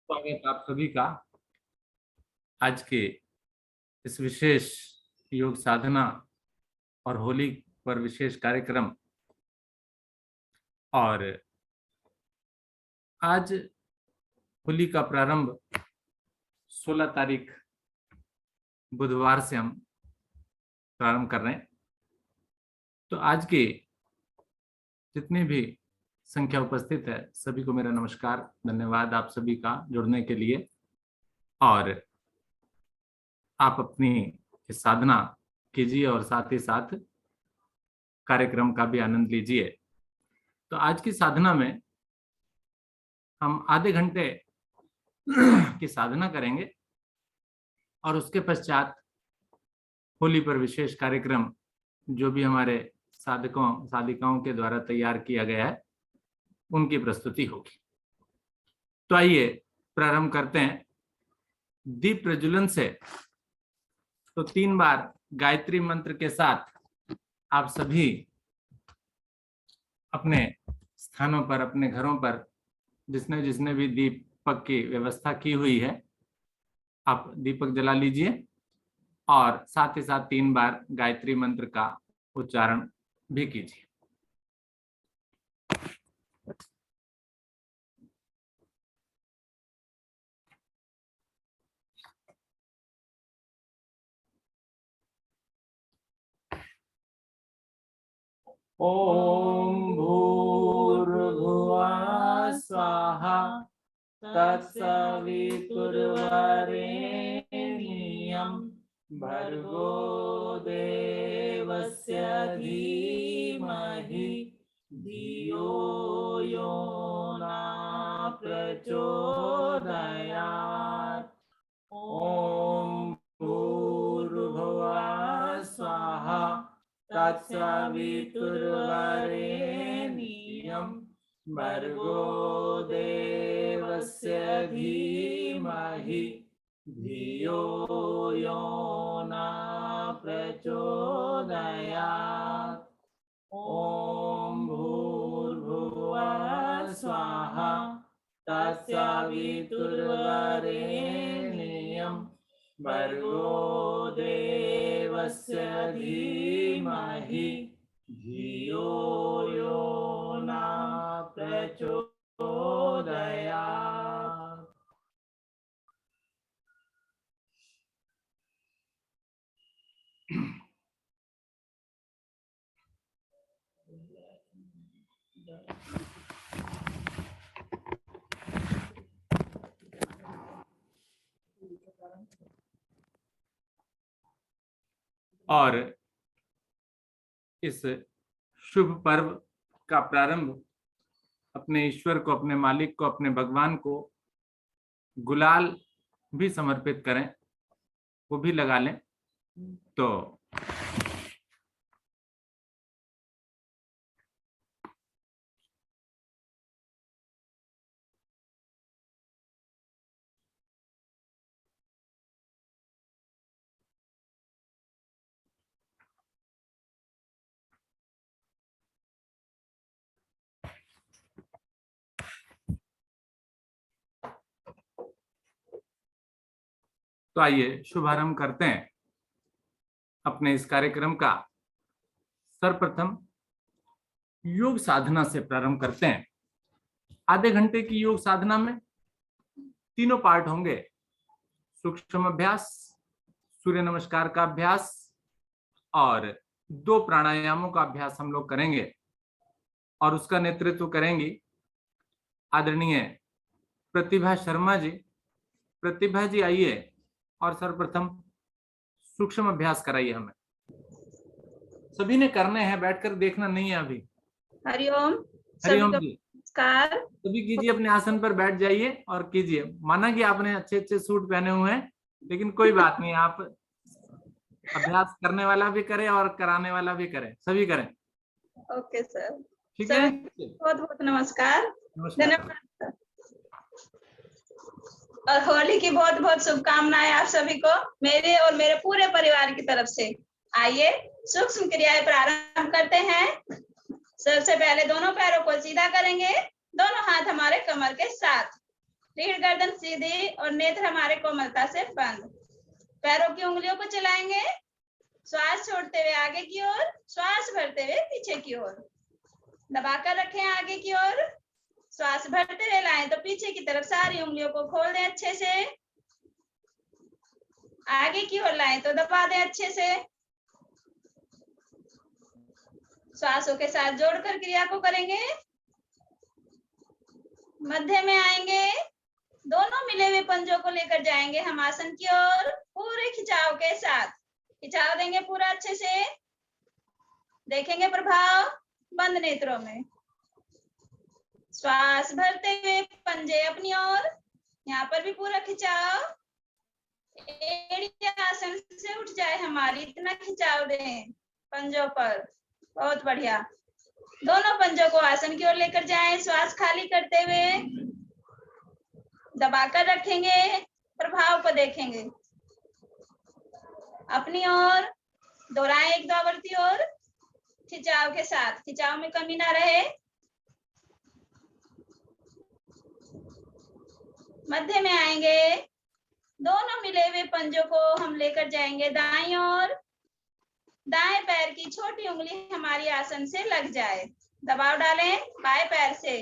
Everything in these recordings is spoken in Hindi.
स्वागत आप सभी का आज के इस विशेष योग साधना और होली पर विशेष कार्यक्रम। और आज होली का प्रारंभ 16 तारीख बुधवार से हम प्रारंभ कर रहे हैं। तो आज के जितनी भी संख्या उपस्थित है सभी को मेरा नमस्कार, धन्यवाद आप सभी का जुड़ने के लिए। और आप अपनी इस साधना कीजिए और साथ ही साथ कार्यक्रम का भी आनंद लीजिए। तो आज की साधना में हम आधे घंटे की साधना करेंगे और उसके पश्चात होली पर विशेष कार्यक्रम जो भी हमारे साधकों साधिकाओं के द्वारा तैयार किया गया है उनकी प्रस्तुति होगी। तो आइए प्रारंभ करते हैं दीप प्रज्वलन से। तो 3 बार गायत्री मंत्र के साथ आप सभी अपने स्थानों पर, अपने घरों पर जिसने जिसने भी दीपक की व्यवस्था की हुई है आप दीपक जला लीजिए और साथ ही साथ 3 बार गायत्री मंत्र का उच्चारण भी कीजिए। ओम भूर्भुवः स्वाहा तत्सवितुर्वरेण्यं भर्गो देवस्य धीमहि धियो यो न प्रचोदयात्। ओम भूर्भुवः स्वाहा तत्सवितुर्वरेण्यं भर्गो देवस्य धीमहि धियो यो न प्रचोदयात्। ओम भूर्भुवः स्वाहा तत्सवितुर्वरेण्यं भर्गो देवस्य धीमहि धियो यो न प्रचोदयात्। और इस शुभ पर्व का प्रारंभ अपने ईश्वर को, अपने मालिक को, अपने भगवान को गुलाल भी समर्पित करें, वो भी लगा लें। तो आइए शुभारंभ करते हैं अपने इस कार्यक्रम का। सर्वप्रथम योग साधना से प्रारंभ करते हैं। आधे घंटे की योग साधना में 3 पार्ट होंगे। सूक्ष्म अभ्यास, सूर्य नमस्कार का अभ्यास और 2 प्राणायामों का अभ्यास हम लोग करेंगे और उसका नेतृत्व करेंगी आदरणीय प्रतिभा शर्मा जी। प्रतिभा जी आइए और सर्वप्रथम सूक्ष्म अभ्यास कराइए। हमें सभी ने करने हैं, बैठकर देखना नहीं है अभी। हरिओम। हरिओम जी, नमस्कार। सभी कीजिए, अपने आसन पर बैठ जाइए और कीजिए। माना कि आपने अच्छे अच्छे सूट पहने हुए हैं, लेकिन कोई बात नहीं, आप अभ्यास करने वाला भी करे और कराने वाला भी करे, सभी करें। ओके सर, ठीक है। बहुत बहुत नमस्कार। नमस्कार और होली की बहुत बहुत शुभकामनाएं आप सभी को मेरे और मेरे पूरे परिवार की तरफ से। आइए सूक्ष्म क्रियाएं प्रारंभ करते हैं। सबसे पहले दोनों पैरों को सीधा करेंगे, दोनों हाथ हमारे कमर के साथ। रीढ़ गर्दन सीधी और नेत्र हमारे कोमलता से बंद। पैरों की उंगलियों को चलाएंगे, श्वास छोड़ते हुए आगे की ओर, श्वास भरते हुए पीछे की ओर। दबाकर रखें आगे की ओर, श्वास भरते हुए लाएं तो पीछे की तरफ सारी उंगलियों को खोल दें अच्छे से। आगे की ओर लाएं तो दबा दें अच्छे से। श्वासों के साथ जोड़कर क्रिया को करेंगे। मध्य में आएंगे, दोनों मिले हुए पंजों को लेकर जाएंगे हम आसन की ओर, पूरे खिंचाव के साथ खिंचाव देंगे पूरा अच्छे से। देखेंगे प्रभाव बंद नेत्रों में। श्वास भरते हुए पंजे अपनी ओर, यहाँ पर भी पूरा खिंचाव। एड़ी आसन से उठ जाए हमारी, इतना खिंचाव दें पंजों पर। बहुत बढ़िया। दोनों पंजों को आसन की ओर लेकर जाएं, श्वास खाली करते हुए दबाकर रखेंगे। प्रभाव को देखेंगे अपनी ओर, दोहराएं एक दो आवृत्ति और खिंचाव के साथ, खिंचाव में कमी ना रहे। मध्य में आएंगे, दोनों मिले हुए पंजों को हम लेकर जाएंगे दाईं ओर। दाएं पैर की छोटी उंगली हमारी आसन से लग जाए, दबाव डालें बाएं पैर से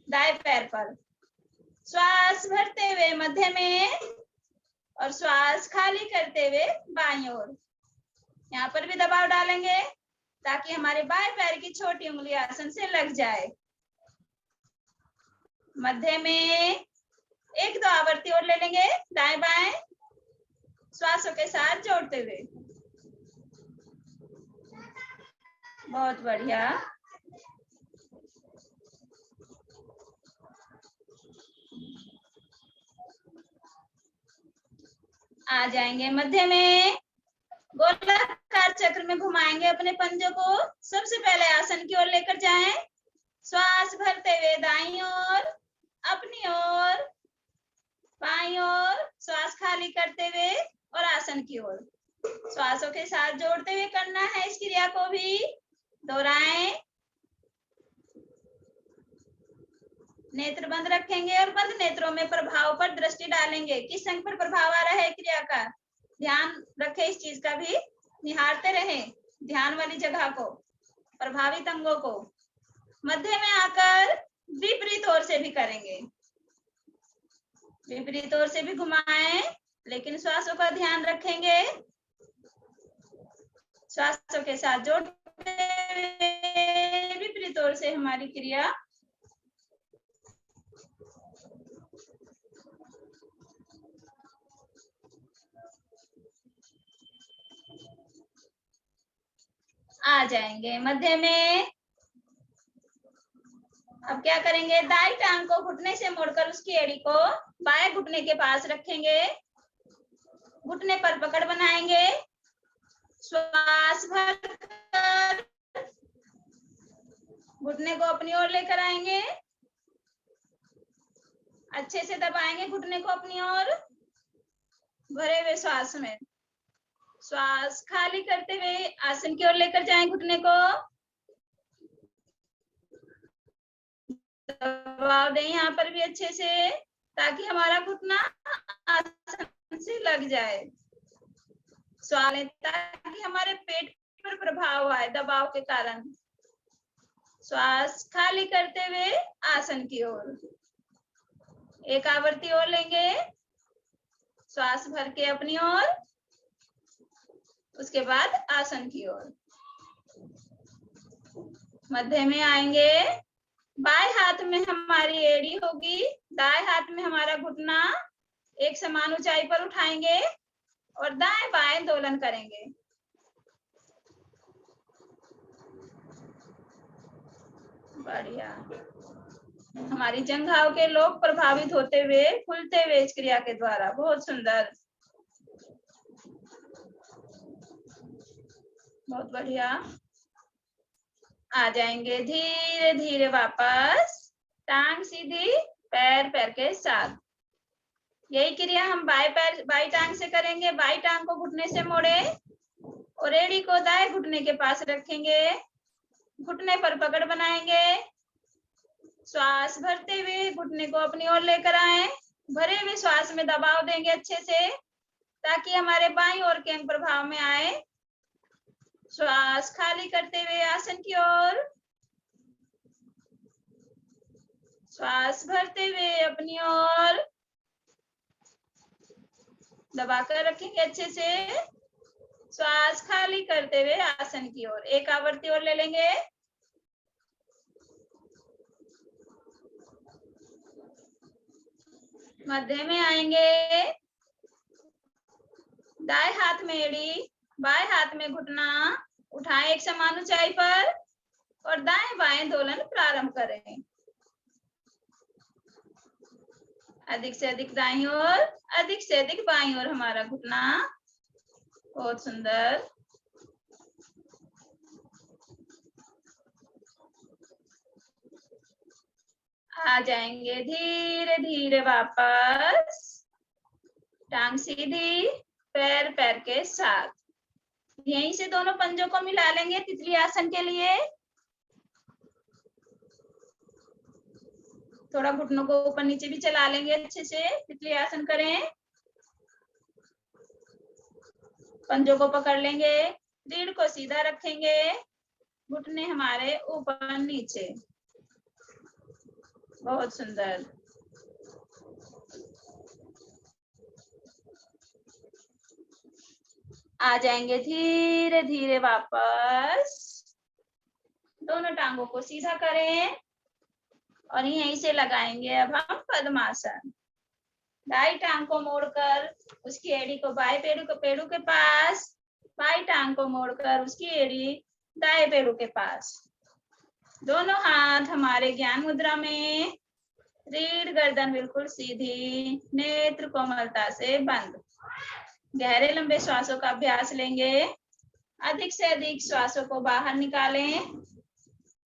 दाएं पैर पर। श्वास भरते हुए मध्य में और श्वास खाली करते हुए बाईं ओर। यहाँ पर भी दबाव डालेंगे ताकि हमारे बाएं पैर की छोटी उंगली आसन से लग जाए। मध्य में एक दो आवृत्ति और ले लेंगे दाएं बाएं, श्वासों के साथ जोड़ते हुए। बहुत बढ़िया। आ जाएंगे मध्य में, गोलाकार चक्र में घुमाएंगे अपने पंजों को। सबसे पहले आसन की ओर लेकर जाएं, श्वास भरते हुए दाईं ओर, अपनी ओर, बाईं ओर, श्वास खाली करते हुए और आसन की ओर। श्वासों के साथ जोड़ते हुए करना है इस क्रिया को भी। दोहराएं, नेत्र बंद रखेंगे और बंद नेत्रों में प्रभाव पर दृष्टि डालेंगे। किस अंग पर प्रभाव आ रहा है क्रिया का, ध्यान रखें इस चीज का भी, निहारते रहें ध्यान वाली जगह को, प्रभावित अंगों को। मध्य में आकर विपरीत ओर से भी करेंगे, विपरीत ओर से भी घुमाएं, लेकिन श्वासों का ध्यान रखेंगे। श्वासों के साथ जोड़ते विपरीत ओर से हमारी क्रिया। आ जाएंगे मध्य में। अब क्या करेंगे, दाईं टांग को घुटने से मोड़कर उसकी एड़ी को बाएं घुटने के पास रखेंगे, घुटने पर पकड़ बनाएंगे। श्वास भरकर घुटने को अपनी ओर लेकर आएंगे, अच्छे से दबाएंगे घुटने को अपनी ओर भरे हुए श्वास में। श्वास खाली करते हुए आसन की ओर लेकर जाएं घुटने को, दबाव दें यहाँ पर भी अच्छे से ताकि हमारा घुटना आसन से लग जाए। श्वास लें ताकि हमारे पेट पर प्रभाव आए दबाव के कारण। श्वास खाली करते हुए आसन की ओर। एक आवृत्ति और लेंगे, श्वास भर के अपनी ओर, उसके बाद आसन की ओर। मध्य में आएंगे, बाएं हाथ में हमारी एड़ी होगी, दाएं हाथ में हमारा घुटना एक समान ऊंचाई पर उठाएंगे और दाएं बाएं दोलन करेंगे। बढ़िया। हमारी जंघाओं के लोग प्रभावित होते हुए, खुलते हुए इस क्रिया के द्वारा। बहुत सुंदर, बहुत बढ़िया। आ जाएंगे धीरे धीरे वापस, टांग सीधी, पैर पैर के साथ। यही क्रिया हम बाई टांग से करेंगे। बाई टांग को घुटने से मोड़े और एड़ी को दाएं घुटने के पास रखेंगे, घुटने पर पकड़ बनाएंगे। श्वास भरते हुए घुटने को अपनी ओर लेकर आए। भरे हुए श्वास में दबाव देंगे अच्छे से ताकि हमारे बाईं ओर के अंग प्रभाव में आए। श्वास खाली करते हुए आसन की ओर। श्वास भरते हुए अपनी ओर दबाकर रखेंगे अच्छे से। श्वास खाली करते हुए आसन की ओर एक आवृत्ति और ले लेंगे। मध्य में आएंगे। दाएं हाथ में एड़ी, बाएं हाथ में घुटना उठाएं एक समान ऊंचाई पर और दाएं बाएं दोलन प्रारंभ करें। अधिक से अधिक दाईं ओर, अधिक से अधिक बाईं ओर हमारा घुटना। बहुत सुंदर। आ जाएंगे धीरे धीरे वापस। टांग सीधी, पैर पैर के साथ। यहीं से दोनों पंजों को मिला लेंगे तितली आसन के लिए। थोड़ा घुटनों को ऊपर नीचे भी चला लेंगे अच्छे से। तितली आसन करें। पंजों को पकड़ लेंगे, रीढ़ को सीधा रखेंगे, घुटने हमारे ऊपर नीचे। बहुत सुंदर। आ जाएंगे धीरे धीरे वापस। दोनों टांगों को सीधा करें और यहीं से लगाएंगे अब हम पद्मासन। दाई टांग को मोड़कर उसकी एड़ी को बाएं पेड़ों के पास, बाई टांग को मोड़कर उसकी एड़ी दाएं पेड़ों के पास। दोनों हाथ हमारे ज्ञान मुद्रा में। रीढ़ गर्दन बिल्कुल सीधी, नेत्र कोमलता से बंद। गहरे लंबे श्वासों का अभ्यास लेंगे। अधिक से अधिक श्वासों को बाहर निकालें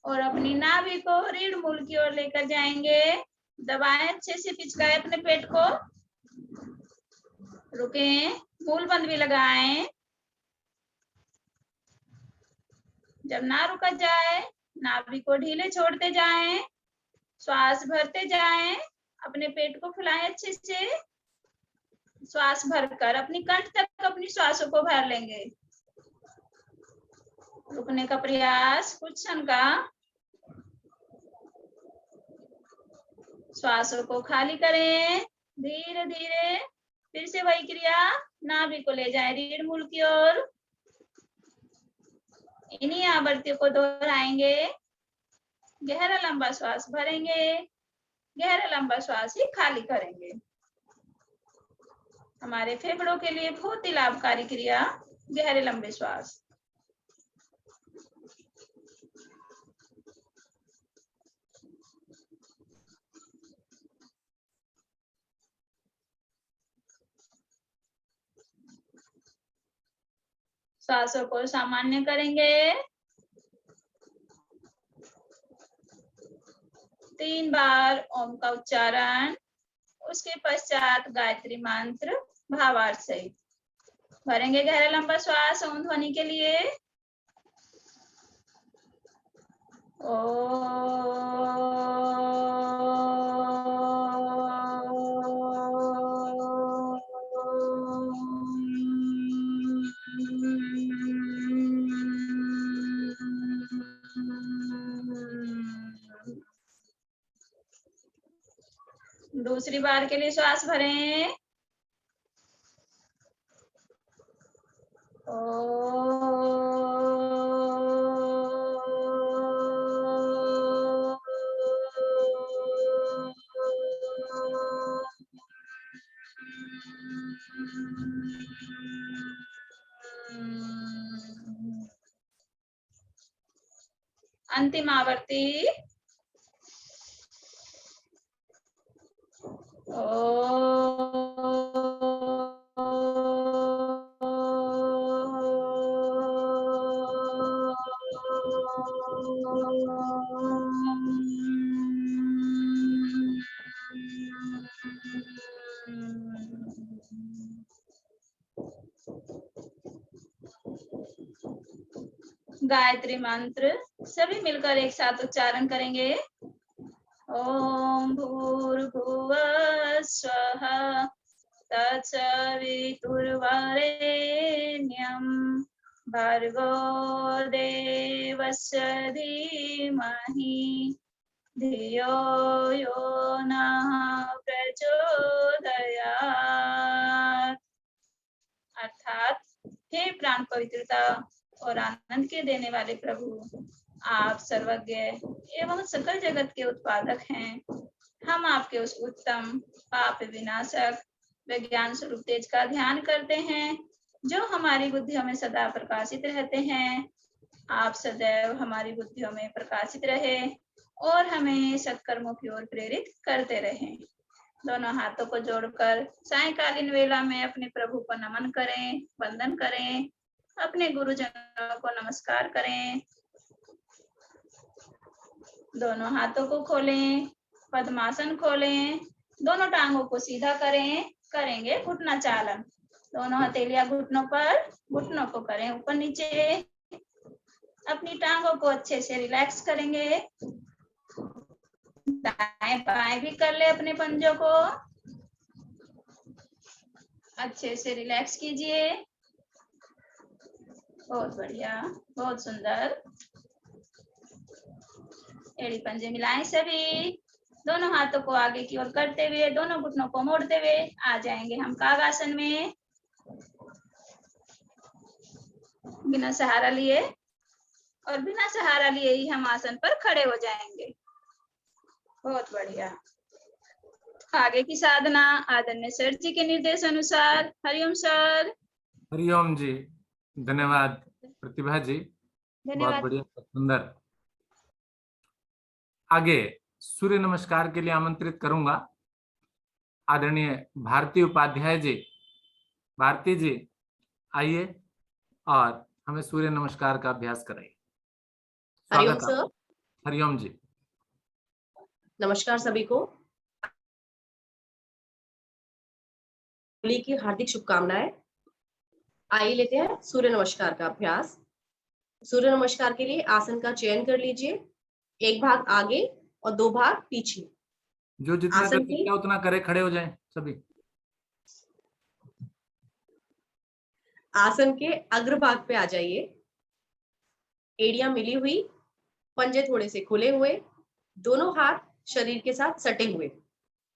और अपनी नाभि को रीढ़ मूल की ओर लेकर जाएंगे। दबाएं अच्छे से, पिचकाएं अपने पेट को। रुकें, मूल बंद भी लगाएं। जब ना रुका जाए, नाभि को ढीले छोड़ते जाएं। श्वास भरते जाएं। अपने पेट को फुलाएं अच्छे से। श्वास भरकर अपनी कंठ तक अपनी श्वासों को भर लेंगे। रुकने का प्रयास कुछ क्षण का। श्वासों को खाली करें धीरे धीरे। फिर से वही क्रिया, नाभि को ले जाएं रीढ़ मूल की ओर। इन्हीं आवृत्तियों को दोहराएंगे। गहरा लंबा श्वास भरेंगे, गहरा लंबा श्वास ही खाली करेंगे। हमारे फेफड़ों के लिए बहुत ही लाभकारी क्रिया गहरे लंबे श्वास। श्वासों को सामान्य करेंगे। 3 बार ओम का उच्चारण, उसके पश्चात गायत्री मंत्र भावार्थ सहित भरेंगे गहरा लंबा श्वास ओम ध्वनि के लिए। दूसरी बार के लिए श्वास भरें। अंतिम आवृत्ति। गायत्री मंत्र सभी मिलकर एक साथ उच्चारण करेंगे। ॐ भूर्भुवः स्वः तत्सवितुर्वरेण्यं भर्गो देवस्य धीमहि धियो यो नः प्रचोदयात्। अर्थात हे प्राण पवित्रता और आनंद के देने वाले प्रभु, आप सर्वज्ञ एवं सकल जगत के उत्पादक हैं। हम आपके उस उत्तम पाप विनाशक विज्ञान स्वरूप तेज का ध्यान करते हैं जो हमारी बुद्धियों में सदा प्रकाशित रहते हैं। आप सदैव हमारी बुद्धियों में प्रकाशित रहे और हमें सत्कर्मों की ओर प्रेरित करते रहें। दोनों हाथों को जोड़कर सायंकालीन वेला में अपने प्रभु को नमन करें, वंदन करें, अपने गुरुजनों को नमस्कार करें। दोनों हाथों को खोलें, पद्मासन खोलें, दोनों टांगों को सीधा करें, करेंगे घुटना चालन। दोनों हथेलियां घुटनों पर, घुटनों को करें ऊपर नीचे। अपनी टांगों को अच्छे से रिलैक्स करेंगे। दाएं बाएं भी कर ले अपने पंजों को अच्छे से रिलैक्स कीजिए। बहुत बढ़िया, बहुत सुंदर। एड़ी पंजे मिलाएं सभी। दोनों हाथों को आगे की ओर करते हुए, दोनों घुटनों को मोड़ते हुए आ जाएंगे हम कागासन में। बिना सहारा लिए और बिना सहारा लिए ही हम आसन पर खड़े हो जाएंगे। बहुत बढ़िया। आगे की साधना आदरणीय सर जी के निर्देश अनुसार। हरिओम सर। हरिओम जी, धन्यवाद प्रतिभा जी, बहुत धन्यवाद। बढ़िया, सुंदर। आगे सूर्य नमस्कार के लिए आमंत्रित करूंगा आदरणीय भारती उपाध्याय जी। भारती जी आइए और हमें सूर्य नमस्कार का अभ्यास कराइए। हरिओम स्वागत है। सर। हरिओम जी। नमस्कार सभी को। होली की हार्दिक शुभकामनाएं। आइए लेते हैं सूर्य नमस्कार का अभ्यास। सूर्य नमस्कार के लिए आसन का चयन कर लीजिए। एक भाग आगे और दो भाग पीछे। जो जितना कर आसन सकता की है उतना करे, खड़े हो जाएं सभी। आसन के अग्रभाग पे आ जाइए। एड़ियां मिली हुई, पंजे थोड़े से खुले हुए, दोनों हाथ शरीर के साथ सटे हुए।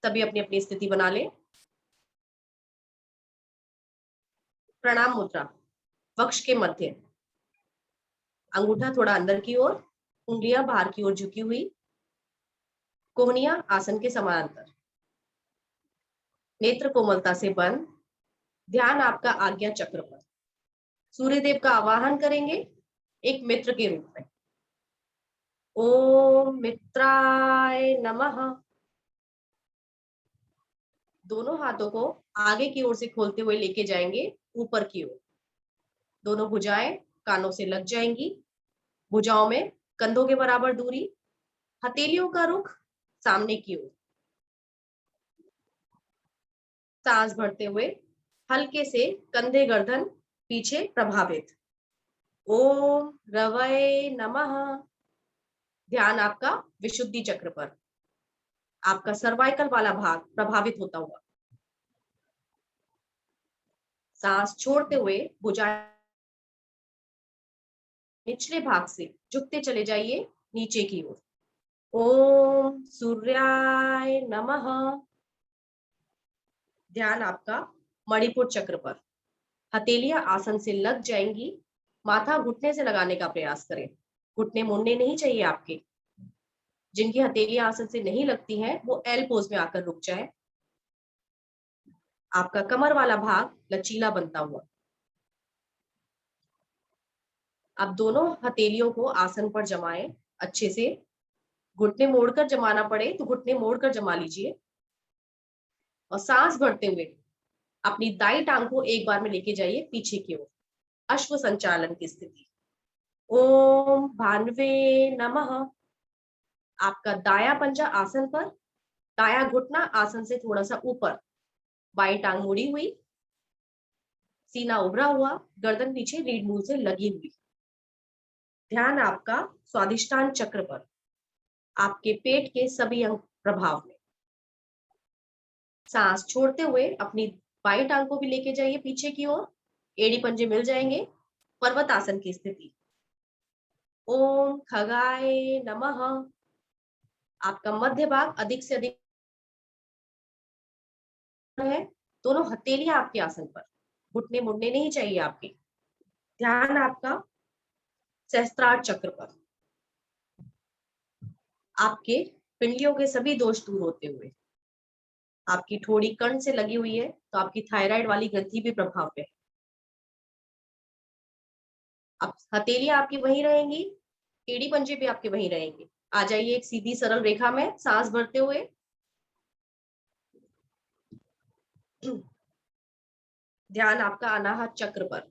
सभी अपनी अपनी स्थिति बना ले। प्रणाम मुद्रा, वक्ष के मध्य, अंगूठा थोड़ा अंदर की ओर, उंगलियां बाहर की ओर झुकी हुई, कोहनियां आसन के समानांतर, नेत्र कोमलता से बंद। ध्यान आपका आज्ञा चक्र पर। सूर्य देव का आवाहन करेंगे एक मित्र के रूप में। ओम मित्राय नमः। दोनों हाथों को आगे की ओर से खोलते हुए लेके जाएंगे ऊपर की ओर। दोनों भुजाएं कानों से लग जाएंगी। भुजाओं में कंधों के बराबर दूरी। हथेलियों का रुख सामने की ओर। सांस भरते हुए हल्के से कंधे गर्दन पीछे प्रभावित। ओम रवये नमः। ध्यान आपका विशुद्धि चक्र पर। आपका सर्वाइकल वाला भाग प्रभावित होता हुआ। सांस छोड़ते हुए भुजाएं निचले भाग से झुकते चले जाइए नीचे की ओर। ओम सूर्याय नमः। ध्यान आपका मणिपुर चक्र पर। हथेलियां आसन से लग जाएंगी। माथा घुटने से लगाने का प्रयास करें। घुटने मुड़ने नहीं चाहिए आपके। जिनकी हथेलियां आसन से नहीं लगती हैं वो एल पोज में आकर रुक जाए। आपका कमर वाला भाग लचीला बनता हुआ। अब दोनों हथेलियों को आसन पर जमाएं अच्छे से। घुटने मोड़कर जमाना पड़े तो घुटने मोड़कर जमा लीजिए। और सांस भरते हुए अपनी दाई टांग को एक बार में लेके जाइए पीछे की ओर। अश्व संचालन की स्थिति। ओम भान्वे नमः। आपका दाया पंजा आसन पर, दाया घुटना आसन से थोड़ा सा ऊपर, बाई टांग मुड़ी हुई, सीना उभरा हुआ, गर्दन पीछे रीढ़ मूल से लगी हुई। ध्यान आपका स्वादिष्टान चक्र पर। आपके पेट के सभी अंग प्रभाव में। सांस छोड़ते हुए अपनी बाई टांग को भी लेके जाइए पीछे की ओर, एड़ी पंजे मिल जाएंगे। पर्वत आसन की स्थिति। ओम खगाय नमः। आपका मध्य भाग अधिक से अधिक है। दोनों हथेलियां आपके आसन पर, घुटने मुड़ने नहीं चाहिए आपके। ध्यान आपका सहस्त्रार चक्र पर। आपके पिंडलियों के सभी दोष दूर होते हुए। आपकी ठोड़ी कर्ण से लगी हुई है, तो आपकी थायराइड वाली ग्रंथि भी प्रभाव में है। अब हथेलियां आपकी वहीं रहेंगी, एड़ी पंजे भी आपके वहीं रहेंगे। आ जाइए एक सीधी सरल रेखा में, सांस भरते हुए। ध्यान आपका अनाहत चक्र पर।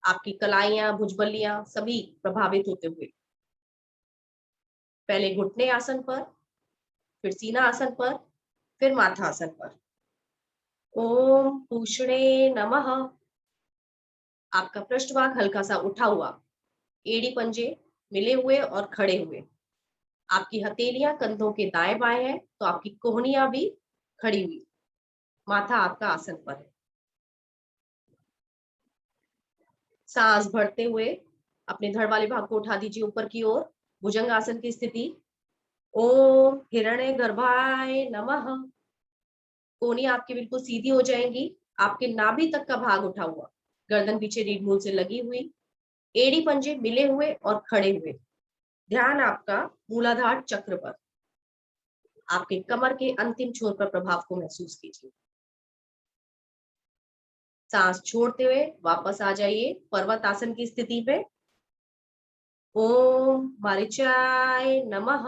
आपकी कलाइयां, भुजबलियां सभी प्रभावित होते हुए। पहले घुटने आसन पर, फिर सीना आसन पर, फिर माथा आसन पर। ओम पूषणे नमः। आपका पृष्ठभाग हल्का सा उठा हुआ, एड़ी पंजे मिले हुए और खड़े हुए। आपकी हथेलियां कंधों के दाएं बाएं हैं, तो आपकी कोहनियां भी खड़ी हुई। माथा आपका आसन पर है। सांस भरते हुए अपने धड़ वाले भाग को उठा दीजिए ऊपर की ओर, भुजंग आसन की स्थिति। ओम हिरण्य गर्भाय नमः। कोहनियां आपकी बिल्कुल सीधी हो जाएंगी। आपके नाभि तक का भाग उठा हुआ, गर्दन पीछे रीढ़ मूल से लगी हुई, एड़ी पंजे मिले हुए और खड़े हुए। ध्यान आपका मूलाधार चक्र पर। आपके कमर के अंतिम छोर पर प्रभाव को महसूस कीजिए। सांस छोड़ते हुए वापस आ जाइए पर्वत आसन की स्थिति पे। ओम मारीचाय नमः।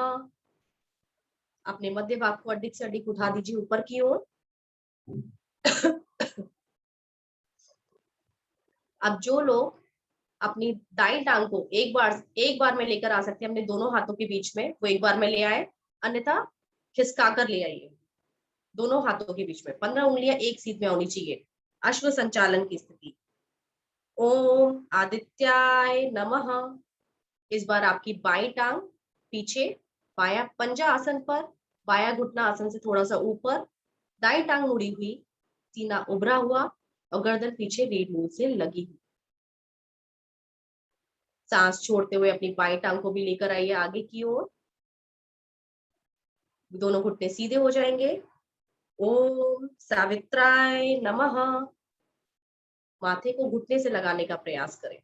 अपने मध्य भाग को अधिक से अधिक उठा दीजिए ऊपर की ओर। अब जो लोग अपनी दाई टांग को एक बार में लेकर आ सकते हैं अपने दोनों हाथों के बीच में, वो एक बार में ले आए, अन्यथा खिसकाकर ले आइए। दोनों हाथों के बीच में 15 उंगलियां एक सीध में होनी चाहिए। अश्व संचालन की स्थिति। ओम आदित्याय नमः। इस बार आपकी बाई टांग पीछे, बाया पंजा आसन पर, बाया घुटना आसन से थोड़ा सा ऊपर, दाई टांग मुड़ी हुई, सीना उभरा हुआ और गर्दन पीछे रीढ़ मूल से लगी हुई। सांस छोड़ते हुए अपनी बाई टांग को भी लेकर आइए आगे की ओर। दोनों घुटने सीधे हो जाएंगे। ओम सावित्राय नमः। माथे को घुटने से लगाने का प्रयास करें।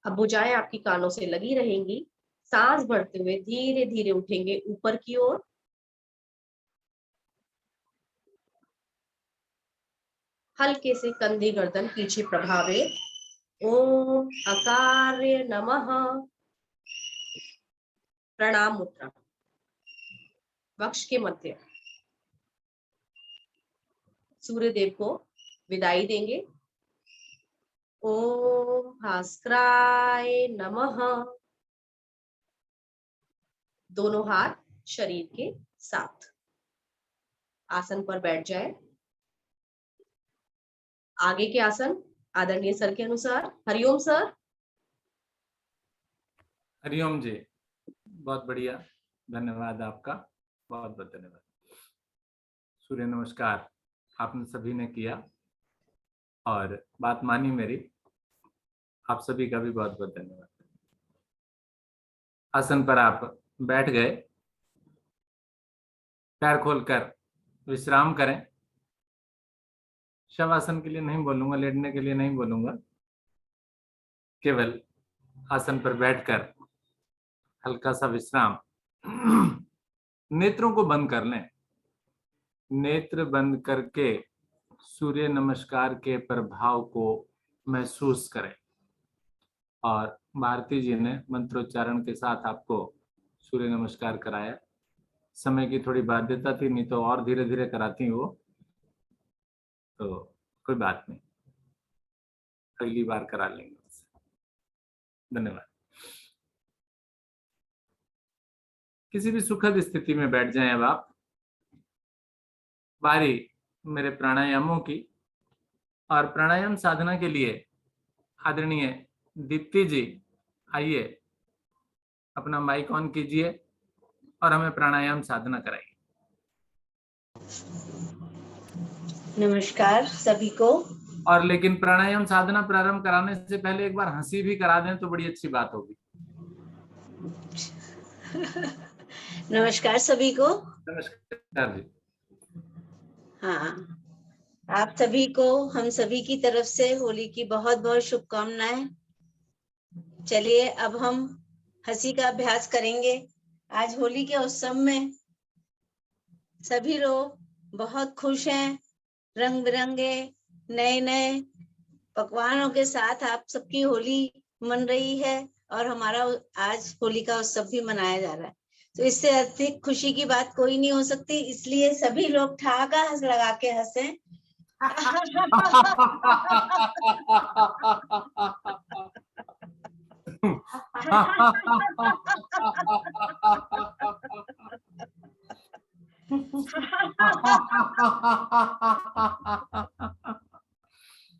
अब भुजाएं आपकी कानों से लगी रहेंगी। सांस भरते हुए धीरे धीरे उठेंगे ऊपर की ओर। हल्के से कंधे गर्दन पीछे प्रभावित। ओम अकार्य नमः। प्रणाम मुद्रा, वक्ष के मध्य। सूर्य देव को विदाई देंगे। ओम भास्कराय नमः। दोनों हाथ शरीर के साथ आसन पर बैठ जाए। आगे के आसन आदरणीय सर के अनुसार। हरिओम सर। हरिओम जी, बहुत बढ़िया, धन्यवाद आपका, बहुत बहुत धन्यवाद। सूर्य नमस्कार आपने सभी ने किया और बात मानी मेरी, आप सभी का भी बहुत बहुत धन्यवाद। आसन पर आप बैठ गए, पैर खोलकर विश्राम करें। शवासन के लिए नहीं बोलूंगा, लेटने के लिए नहीं बोलूंगा, केवल आसन पर बैठकर हल्का सा विश्राम। नेत्रों को बंद कर लें। नेत्र बंद करके सूर्य नमस्कार के प्रभाव को महसूस करें। और भारती जी ने मंत्रोच्चारण के साथ आपको सूर्य नमस्कार कराया। समय की थोड़ी बाध्यता थी, नहीं तो और धीरे धीरे कराती वो, तो कोई बात नहीं, अगली बार करा लेंगे। धन्यवाद। किसी भी सुखद स्थिति में बैठ जाएं अब आप। बारी मेरे प्राणायामों की, और प्राणायाम साधना के लिए आदरणीय दीप्ति जी, आइए अपना माइक ऑन कीजिए और हमें प्राणायाम साधना कराइए। नमस्कार सभी को। और लेकिन प्राणायाम साधना प्रारंभ कराने से पहले एक बार हंसी भी करा दें तो बड़ी अच्छी बात होगी। नमस्कार सभी को। नमस्कार जी। हाँ, आप सभी को हम सभी की तरफ से होली की बहुत बहुत शुभकामनाएं। चलिए अब हम हंसी का अभ्यास करेंगे। आज होली के उत्सव में सभी लोग बहुत खुश हैं, रंग बिरंगे नए नए पकवानों के साथ आप सबकी होली मन रही है और हमारा आज होली का उत्सव भी मनाया जा रहा है। तो इससे अधिक खुशी की बात कोई नहीं हो सकती, इसलिए सभी लोग ठहाका हंस लगा के हंसें।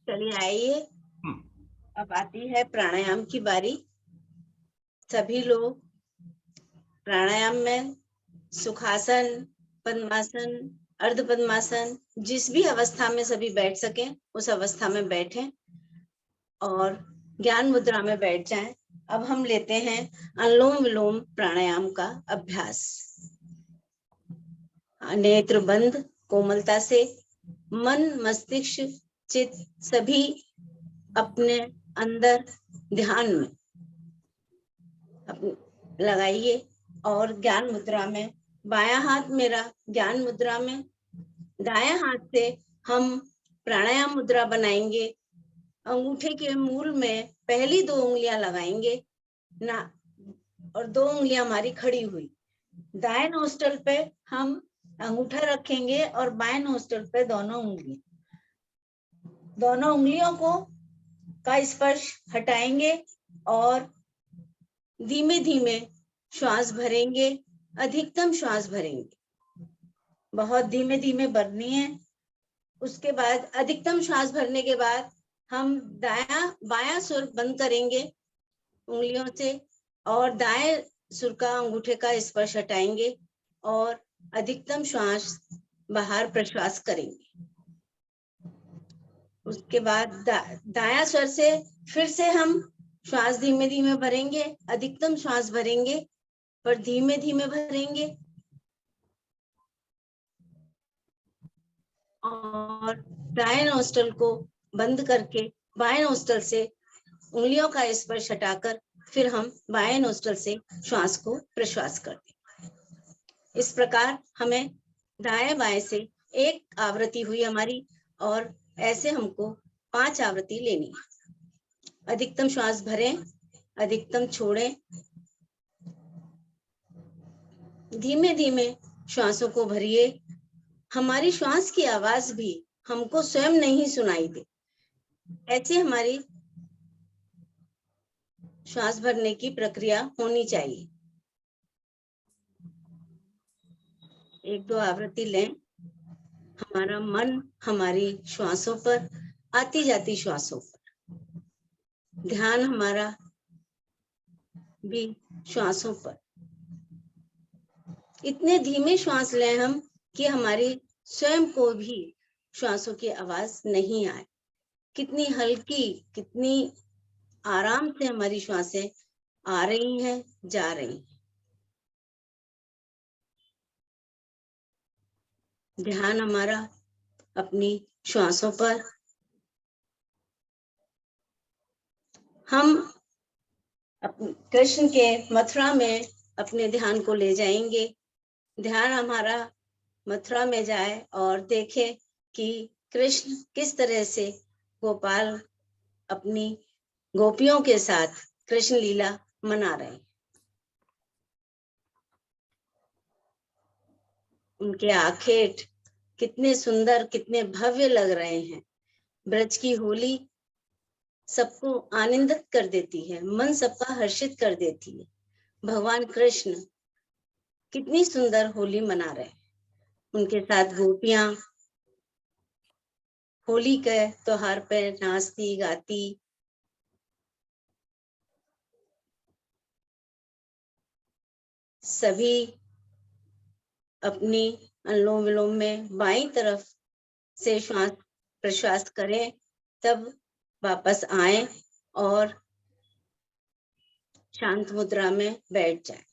चलिए आइए, अब आती है प्राणायाम की बारी। सभी लोग प्राणायाम में सुखासन, पद्मासन, अर्ध पद्मासन, जिस भी अवस्था में सभी बैठ सकें उस अवस्था में बैठें और ज्ञान मुद्रा में बैठ जाएं। अब हम लेते हैं अनुलोम विलोम प्राणायाम का अभ्यास। नेत्र बंद, कोमलता से मन, मस्तिष्क, चित्त सभी अपने अंदर ध्यान में लगाइए और ज्ञान मुद्रा में, बायां हाथ मेरा ज्ञान मुद्रा में, दायां हाथ से हम प्राणायाम मुद्रा बनाएंगे। अंगूठे के मूल में पहली 2 उंगलियां लगाएंगे ना, और 2 उंगलियां हमारी खड़ी हुई। दाएं नोस्ट्रल पे हम अंगूठा रखेंगे और बाएं नोस्ट्रल पे दोनों उंगलियों को का स्पर्श हटाएंगे और धीमे धीमे श्वास भरेंगे, अधिकतम श्वास भरेंगे। बहुत धीमे धीमे भरनी है। उसके बाद अधिकतम श्वास भरने के बाद हम बायां सुर बंद करेंगे उंगलियों से और दाएं सुर का अंगूठे का स्पर्श हटाएंगे और अधिकतम श्वास बाहर प्रश्वास करेंगे। उसके बाद दायां स्वर से फिर से हम श्वास धीमे धीमे भरेंगे, अधिकतम श्वास भरेंगे पर धीमे धीमे भरेंगे और दाएं नोस्ट्रल को बंद करके बाएं नोस्ट्रल से उंगलियों का स्पर्श हटाकर फिर हम बाएं नोस्ट्रल से श्वास को प्रश्वास करते हैं। इस प्रकार हमें दाएं बाएं से एक आवृत्ति हुई हमारी और ऐसे हमको 5 आवृत्ति लेनी है। अधिकतम श्वास भरें, अधिकतम छोड़ें, धीमे धीमे श्वासों को भरिए। हमारी श्वास की आवाज भी हमको स्वयं नहीं सुनाई दे, ऐसी हमारी श्वास भरने की प्रक्रिया होनी चाहिए। 1-2 आवृत्ति लें। हमारा मन हमारी श्वासों पर, आती जाती श्वासों पर, ध्यान हमारा भी श्वासों पर। इतने धीमे श्वास लें हम कि हमारी स्वयं को भी श्वासों की आवाज नहीं आए। कितनी हल्की, कितनी आराम से हमारी श्वासें आ रही हैं, जा रही हैं। ध्यान हमारा अपनी श्वासों पर। हम कृष्ण के मथुरा में अपने ध्यान को ले जाएंगे। ध्यान हमारा मथुरा में जाए और देखे कि कृष्ण किस तरह से गोपाल अपनी गोपियों के साथ कृष्ण लीला मना रहे हैं। उनके आखेट कितने सुंदर, कितने भव्य लग रहे हैं। ब्रज की होली सबको आनंदित कर देती है, मन सबका हर्षित कर देती है। भगवान कृष्ण कितनी सुंदर होली मना रहे हैं। उनके साथ गोपियां होली के त्योहार पे नाचती गाती। सभी अपनी अनुलोम विलोम में बाईं तरफ से श्वास प्रश्वास करें, तब वापस आए और शांत मुद्रा में बैठ जाएं।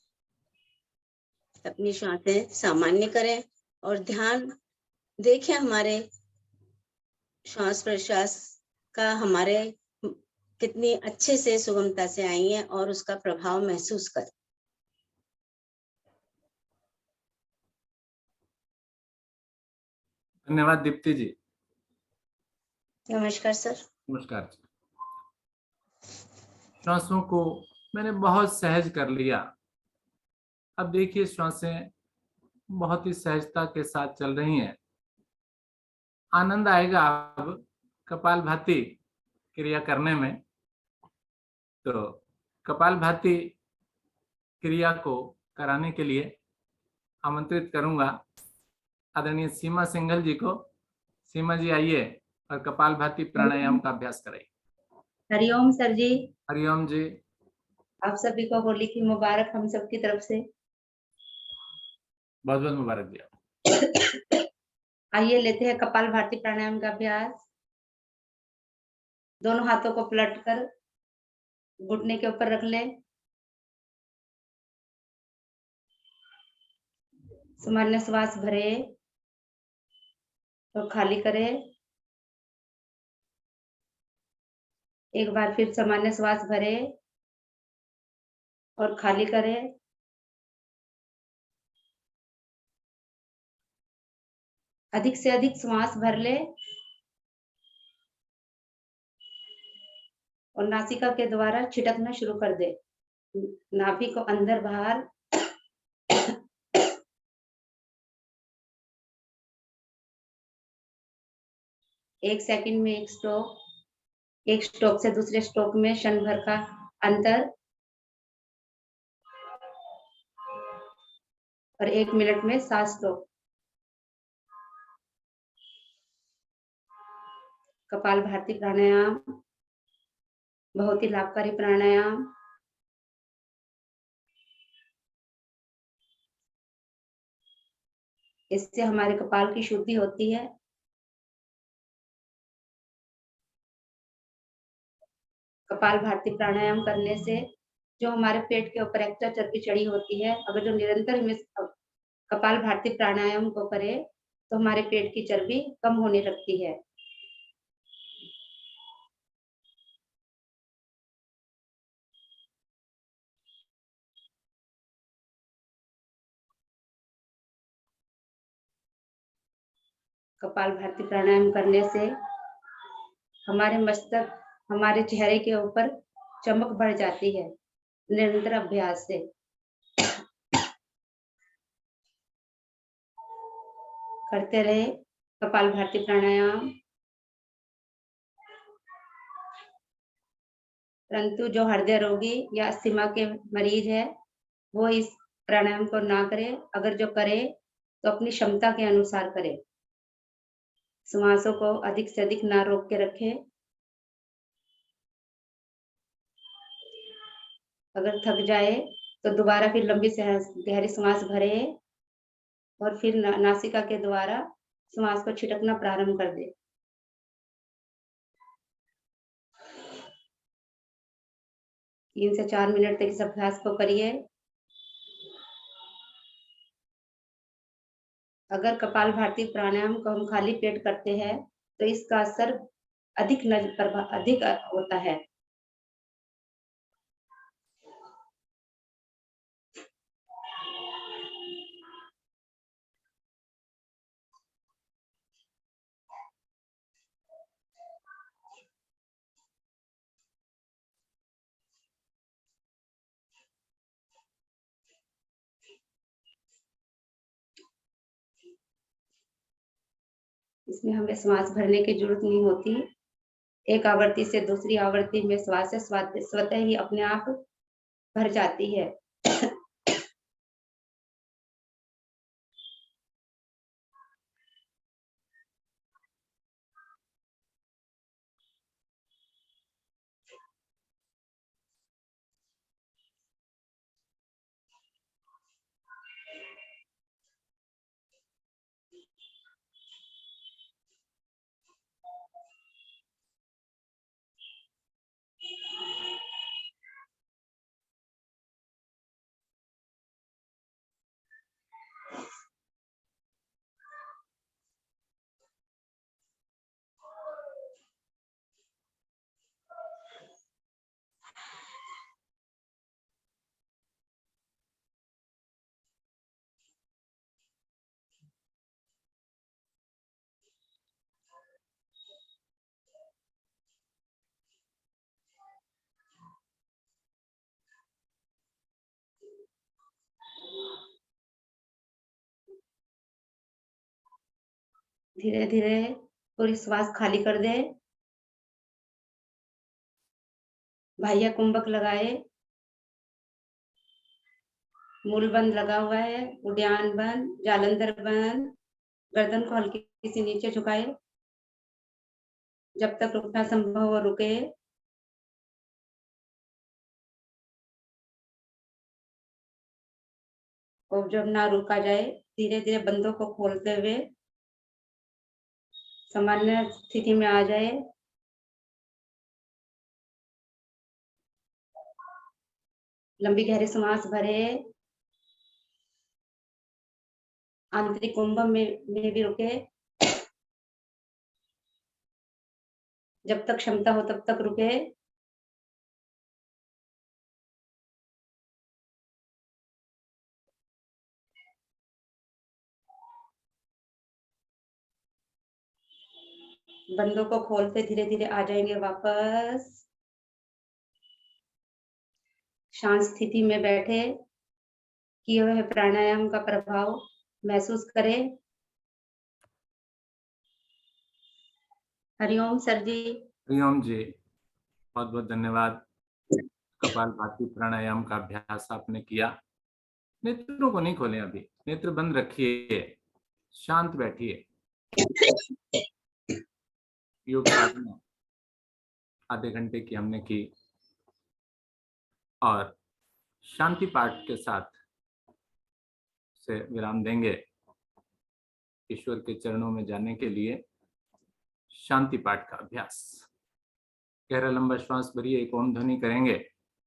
अपनी श्वासें सामान्य करें और ध्यान देखें हमारे श्वास प्रश्वास का हमारे कितनी अच्छे से सुगमता से आई है और उसका प्रभाव महसूस करें। धन्यवाद दीप्ति जी। नमस्कार सर। नमस्कार जी। श्वासों को मैंने बहुत सहज कर लिया। अब देखिए श्वासें बहुत ही सहजता के साथ चल रही हैं। आनंद आएगा अब कपालभाति क्रिया करने में। तो कपालभाति क्रिया को कराने के लिए आमंत्रित करूंगा आदरणीय सीमा सिंघल जी को। सीमा जी आइए और कपालभाति प्राणायाम का अभ्यास कराइए। हरिओम सर जी। हरिओम जी। आप सभी को होली की मुबारक हम सब की तरफ से। बहुत बहुत मुबारक दिया। आइए लेते हैं कपालभाति प्राणायाम का अभ्यास। दोनों हाथों को पलटकर घुटने के ऊपर रख लें। सामान्य श्वास भरे और खाली करें। एक बार फिर सामान्य श्वास भरे और खाली करें। अधिक से अधिक श्वास भर ले और नासिका के द्वारा छिटकना शुरू कर दे। नाभि को अंदर बाहर। एक सेकंड में एक स्ट्रोक, एक स्ट्रोक से दूसरे स्ट्रोक में क्षण भर का अंतर और 1 मिनट में 7 स्ट्रोक। कपालभाति प्राणायाम बहुत ही लाभकारी प्राणायाम। इससे हमारे कपाल की शुद्धि होती है। कपालभाति प्राणायाम करने से जो हमारे पेट के ऊपर एक्स्ट्रा चर्बी चढ़ी होती है, अगर जो निरंतर हम इस कपालभाति प्राणायाम को करें तो हमारे पेट की चर्बी कम होने लगती है। कपालभाति प्राणायाम करने से हमारे मस्तक, हमारे चेहरे के ऊपर चमक बढ़ जाती है निरंतर अभ्यास से। करते रहे कपालभाति प्राणायाम। परंतु जो हृदय रोगी या अस्थमा के मरीज है वो इस प्राणायाम को ना करे। अगर जो करे तो अपनी क्षमता के अनुसार करे। श्वासों को अधिक से अधिक ना रोक के रखे। अगर थक जाए तो दोबारा फिर लंबी गहरी श्वास भरे और फिर नासिका के द्वारा श्वास को छिटकना प्रारंभ कर दे। तीन से 4 मिनट तक इस अभ्यास को करिए। अगर कपालभाति प्राणायाम को हम खाली पेट करते हैं तो इसका असर अधिक होता है। इसमें हमें श्वास भरने की जरूरत नहीं होती। एक आवृत्ति से दूसरी आवृत्ति में श्वास स्वतः ही अपने आप भर जाती है। धीरे धीरे पूरी श्वास खाली कर दे। बाह्य कुंभक लगाए, मूल बंद लगा हुआ है, उद्यान बंद, जालंधर बंद, गर्दन को हल्की सी नीचे झुकाए। जब तक रुकना संभव हो रुके। और जब ना रुका जाए, धीरे धीरे बंदों को खोलते हुए सामान्य स्थिति में आ जाए। लंबी गहरी सांस भरे, आंतरिक कुंभ में भी रुके। जब तक क्षमता हो तब तक रुके। बंदों को खोलते धीरे धीरे आ जाएंगे वापस। शांत स्थिति में बैठे, किए हुए प्राणायाम का प्रभाव महसूस करें। हरिओम सर जी। हरिओम जी, बहुत बहुत धन्यवाद। कपालभाति प्राणायाम का अभ्यास आपने किया। नेत्रों को नहीं खोलें, अभी नेत्र बंद रखिए, शांत बैठिए। योग साधना आधे घंटे की हमने की और शांति पाठ के साथ से विराम देंगे। ईश्वर के चरणों में जाने के लिए शांति पाठ का अभ्यास। गहरा लंबा श्वास भरिए, एक ओम ध्वनि करेंगे।